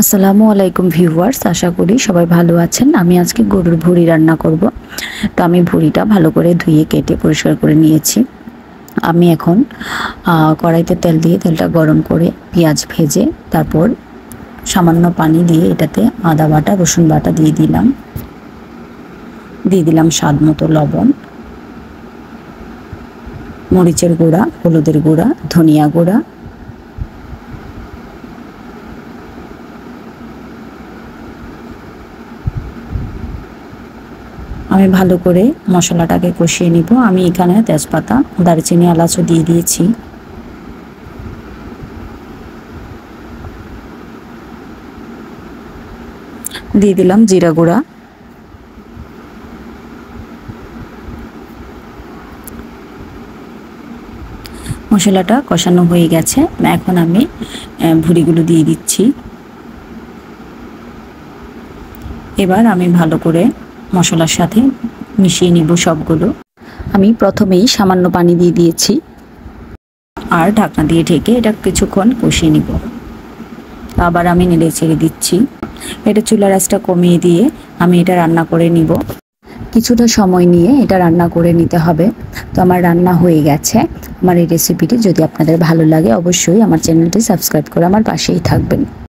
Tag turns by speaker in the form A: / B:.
A: আসসালামু আলাইকুম ভিউয়ার্স, আশা করি সবাই ভালো আছেন। আমি আজকে গরুর ভুঁড়ি রান্না করব। তো আমি ভুঁড়িটা ভালো করে ধুয়ে কেটে পরিষ্কার করে নিয়েছি। আমি এখন কড়াইতে তেল দিয়ে তেলটা গরম করে পেঁয়াজ ভেজে তারপর সামান্য পানি দিয়ে এটাতে আদা বাটা রসুন বাটা দিয়ে দিলাম স্বাদ মতো লবণ, মরিচের গুঁড়া, হলুদের গুঁড়া, ধনিয়া গুঁড়া, আমি ভালো করে মশলাটাকে কষিয়ে নিব। আমি এখানে তেজপাতা, দারচিনি, এলাচও দিয়ে দিয়েছি। দিয়ে দিলাম জিরা গুঁড়া, মশলাটা কষানো হয়ে গেছে। এখন আমি ভুঁড়িগুলো দিয়ে দিচ্ছি। এবার আমি ভালো করে মশলার সাথে মিশিয়ে নিব সবগুলো। আমি প্রথমেই সামান্য পানি দিয়ে দিয়েছি আর ঢাকনা দিয়ে ঢেকে এটা কিছুক্ষণ কষিয়ে নিব। আবার আমি নেড়ে ছেড়ে দিচ্ছি। এটা চুলার আঁচটা কমিয়ে দিয়ে আমি এটা রান্না করে নিব। কিছুটা সময় নিয়ে এটা রান্না করে নিতে হবে। তো আমার রান্না হয়ে গেছে। আমার এই রেসিপিটি যদি আপনাদের ভালো লাগে অবশ্যই আমার চ্যানেলটি সাবস্ক্রাইব করে আমার পাশেই থাকবেন।